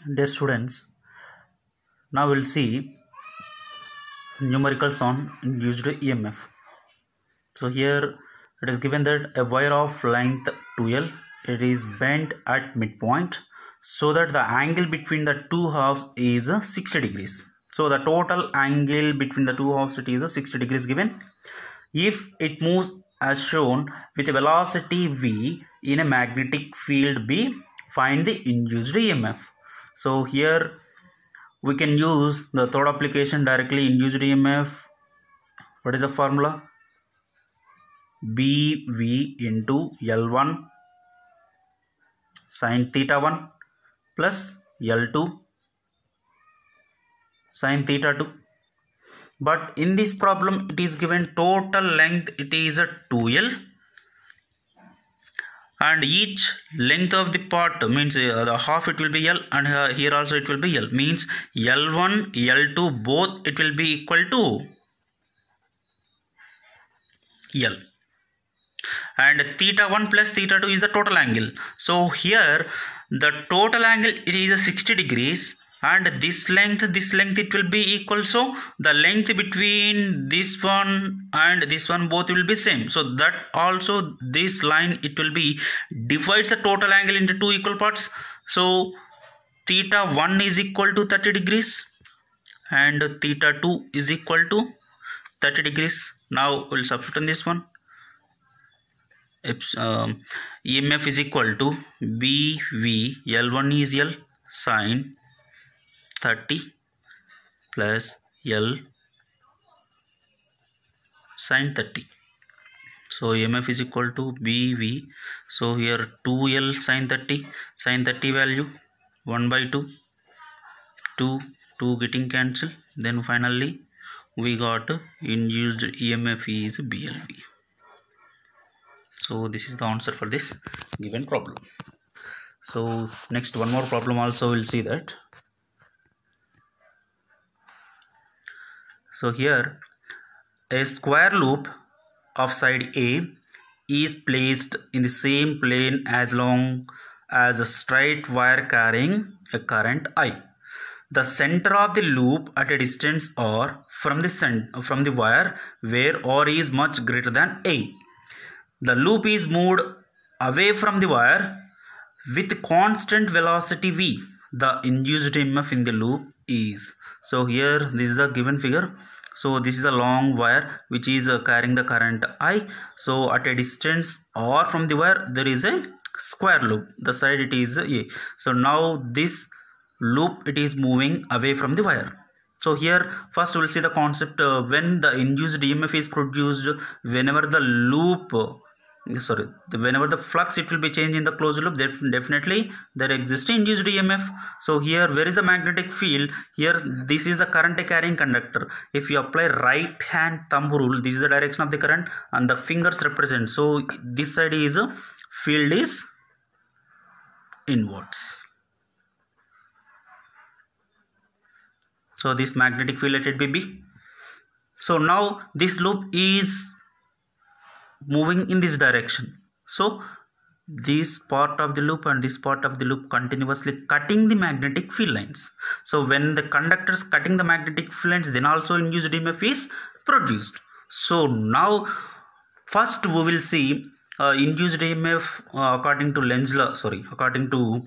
Dear students, now we'll see numericals on induced EMF. So here it is given that a wire of length 2L, it is bent at midpoint so that the angle between the two halves is 60 degrees. So the total angle between the two halves, it is 60 degrees given. If it moves as shown with a velocity v in a magnetic field B, find the induced EMF. So here we can use the third application directly. Induced EMF, what is the formula? BV into L1 sin theta 1 plus L2 sin theta 2. But in this problem it is given total length, it is a 2L, and each length of the part means the half it will be L, and here also it will be L, means L1 L2 both it will be equal to L, and theta 1 plus theta 2 is the total angle. So here the total angle it is a 60 degrees, and this length it will be equal, so the length between this one and this one both will be same, so that also this line it will be divides the total angle into two equal parts. So theta 1 is equal to 30 degrees and theta 2 is equal to 30 degrees. Now we'll substitute in this one. EMF is equal to BV, L1 is L sin 30 plus L sin 30. So EMF is equal to BV. So here 2L sin 30 value 1 by 2, 2 getting cancelled. Then finally we got induced EMF is BLV. So this is the answer for this given problem. So next one more problem also we'll see that. So here a square loop of side A is placed in the same plane as long as a straight wire carrying a current I. The center of the loop at a distance R from the wire where R is much greater than A. The loop is moved away from the wire with constant velocity v. The induced EMF in the loop is. So here this is the given figure. So this is a long wire which is carrying the current I. So at a distance R from the wire there is a square loop. The side it is A. So now this loop it is moving away from the wire. So here first we will see the concept when the induced EMF is produced whenever the loop whenever the flux it will be changed in the closed loop, definitely there exists induced EMF. So here where is the magnetic field? Here this is the current carrying conductor. If you apply right hand thumb rule, this is the direction of the current and the fingers represent. So this side is field is inwards. So this magnetic field let it be B. So now this loop is moving in this direction. So this part of the loop and this part of the loop continuously cutting the magnetic field lines. So when the conductors cutting the magnetic field lines, then also induced EMF is produced. So now first we will see induced EMF according to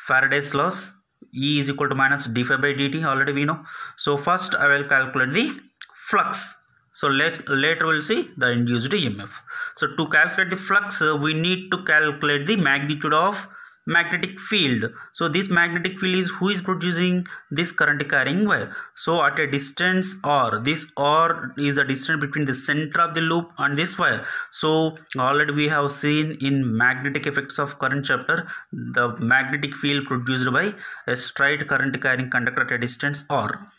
Faraday's laws. E is equal to minus d phi by dt, already we know. So first I will calculate the flux. So later we'll see the induced EMF. So to calculate the flux, we need to calculate the magnitude of magnetic field. So this magnetic field is who is producing this current carrying wire. So at a distance R, this R is the distance between the center of the loop and this wire. So already we have seen in magnetic effects of current chapter, the magnetic field produced by a straight current carrying conductor at a distance R.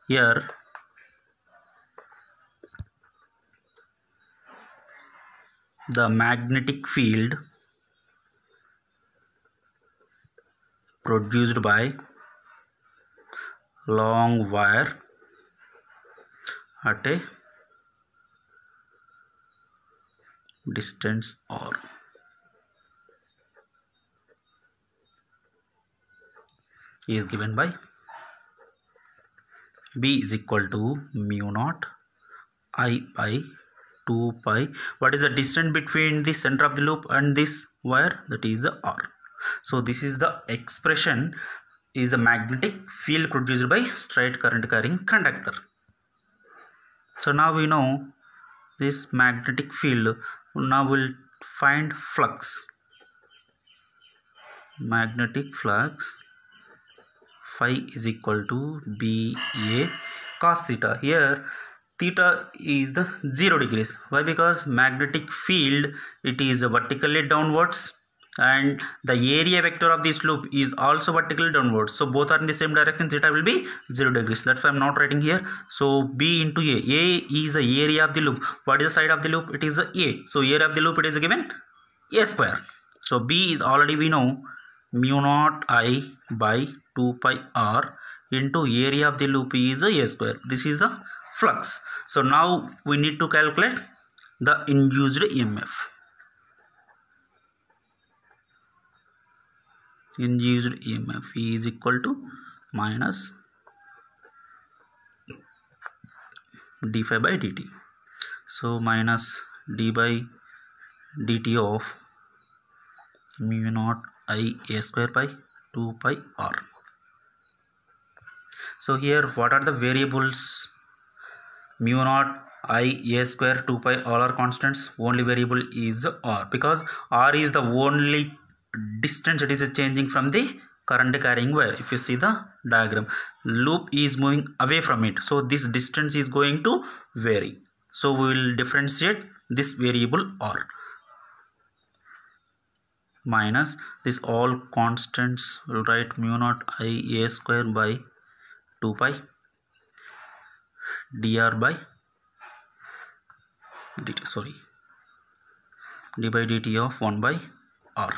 Here the magnetic field produced by long wire at a distance R. is given by B is equal to mu naught I by 2 pi. What is the distance between the center of the loop and this wire? That is the R. So this is the expression, is the magnetic field produced by straight current carrying conductor. So now we know this magnetic field. Now we'll find flux. Magnetic flux phi is equal to BA cos theta. Here theta is the 0 degrees. Why? Because magnetic field, it is vertically downwards, and the area vector of this loop is also vertically downwards. So both are in the same direction. Theta will be 0 degrees. That's why I'm not writing here. So B into A. A is the area of the loop. What is the side of the loop? It is A. So area of the loop, it is given A square. So B is already, we know, mu naught I by 2 pi R into area of the loop is A square. This is the flux. So now we need to calculate the induced EMF. Induced EMF is equal to minus d phi by dt. So minus d by dt of mu naught I A square by 2 pi R. So here what are the variables? Mu naught I A square 2 pi all are constants. Only variable is R, because R is the only distance it is changing from the current carrying wire. If you see the diagram, loop is moving away from it, so this distance is going to vary. So we will differentiate this variable R. Minus this all constants, will write mu naught I A square by 2 pi dr by dt, sorry, d by dt of 1 by R.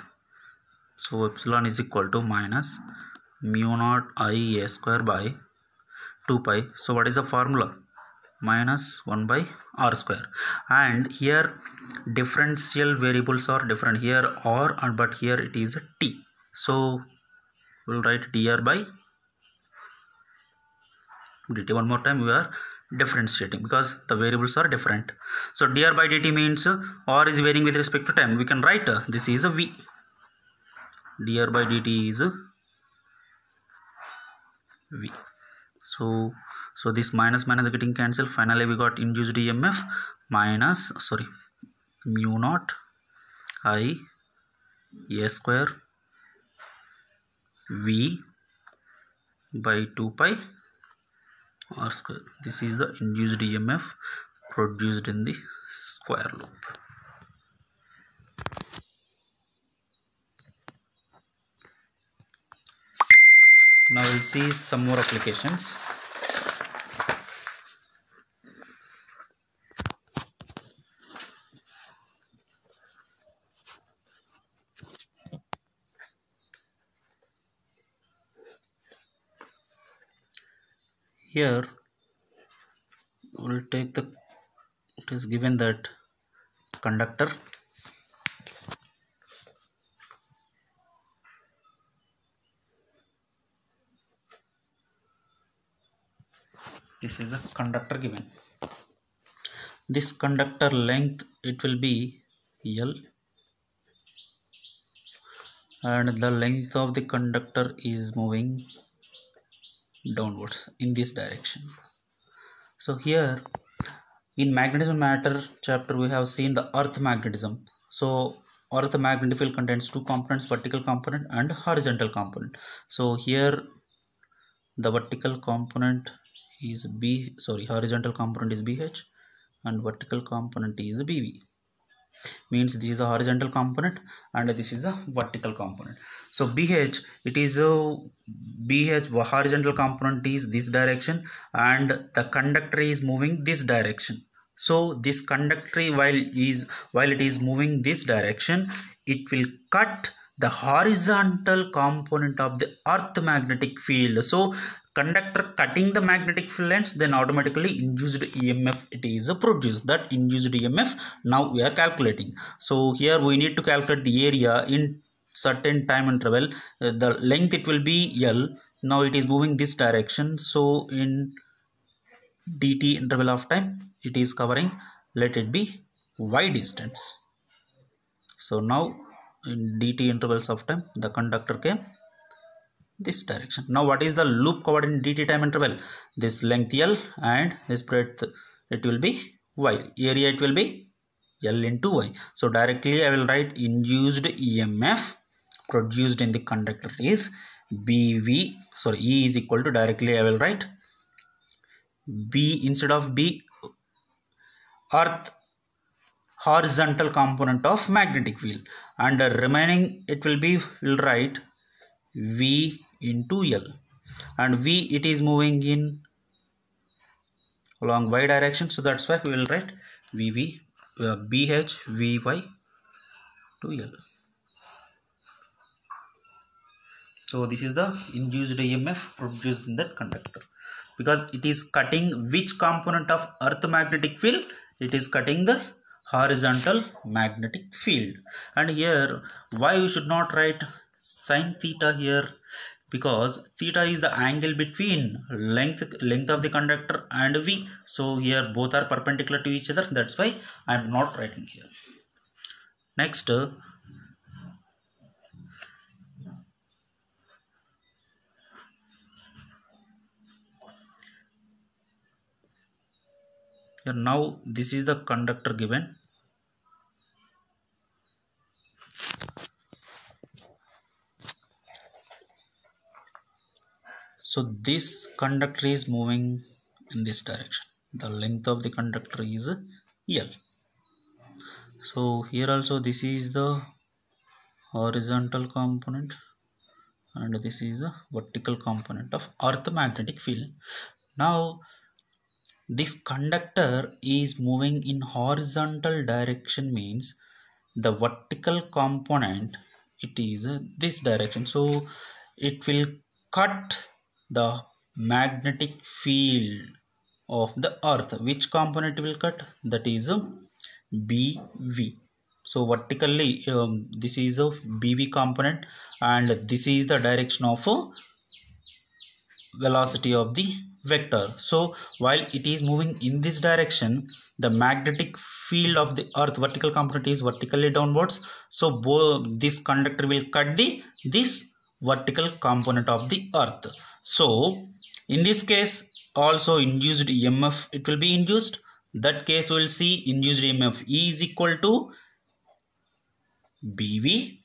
So epsilon is equal to minus mu naught I A square by 2 pi. So what is the formula? Minus 1 by R square. And here differential variables are different. Here R, but here it is T. So we'll write dr by dt. One more time, we are differentiating because the variables are different. So dr by dt means R is varying with respect to time. We can write this is a V. Dr by dt is V. So this minus getting cancelled. Finally we got induced EMF minus, sorry, mu naught I A square V by 2 pi R square. This is the induced EMF produced in the square loop. Now we'll see some more applications. Here we'll take the, it is given that conductor, this is a conductor given. This conductor length, it will be L, and the length of the conductor is moving downwards in this direction. So here in magnetism matter chapter we have seen the earth magnetism. So earth magnetic field contains two components, vertical component and horizontal component. So here the vertical component is horizontal component is BH and vertical component is BV. Means this is a horizontal component and this is a vertical component. So BH, it is a BH horizontal component is this direction and the conductor is moving this direction. So this conductor while it is moving this direction, it will cut the horizontal component of the earth magnetic field. So conductor cutting the magnetic field length, then automatically induced EMF it is produced. That induced EMF now we are calculating. So here we need to calculate the area in certain time interval, the length it will be L. Now it is moving this direction, so in dt interval of time it is covering, let it be y distance. So now in dt intervals of time the conductor came this direction. Now what is the loop covered in dt time interval? This length L and this breadth it will be y. Area it will be L into y. So directly I will write induced EMF produced in the conductor is BV. Sorry, E is equal to, directly I will write B instead of B, earth horizontal component of magnetic field, and the remaining it will be, will write V into L, and V it is moving in along y direction, so that's why we will write VV BH VY to L. So this is the induced EMF produced in that conductor, because it is cutting which component of earth magnetic field? It is cutting the horizontal magnetic field. And here why we should not write sin theta here? Because theta is the angle between length of the conductor and V. So here both are perpendicular to each other. That's why I am not writing here. Next, here now this is the conductor given. So this conductor is moving in this direction. The length of the conductor is L. So here also this is the horizontal component and this is the vertical component of earth magnetic field. Now this conductor is moving in horizontal direction, means the vertical component it is this direction, so it will cut the magnetic field of the earth. Which component will cut? That is BV. So vertically this is a BV component and this is the direction of velocity of the vector. So while it is moving in this direction, the magnetic field of the earth vertical component is vertically downwards, so this conductor will cut this vertical component of the earth. So in this case also induced EMF it will be induced. That case we will see induced EMF E is equal to BV,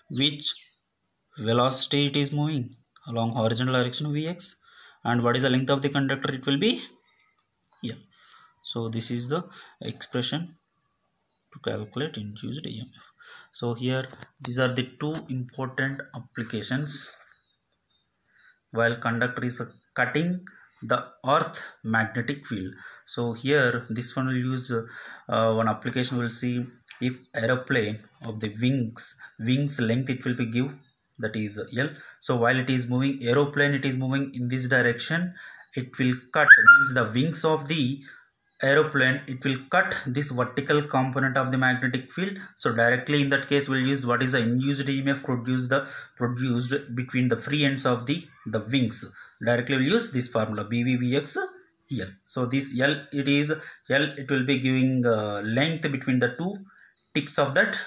which velocity it is moving along horizontal direction Vx, and what is the length of the conductor? It will be L. So this is the expression to calculate induced EMF. So here these are the two important applications while conductor is cutting the earth magnetic field. So here this one will use one application. We'll see if aeroplane of the wings length it will be give, that is L. So while it is moving, aeroplane it is moving in this direction, it will cut, means the wings of the aeroplane it will cut this vertical component of the magnetic field. So directly in that case we'll use what is the induced EMF produced between the free ends of the wings. Directly we'll use this formula BVVX L. So this L it will be giving length between the two tips of that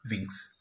wings.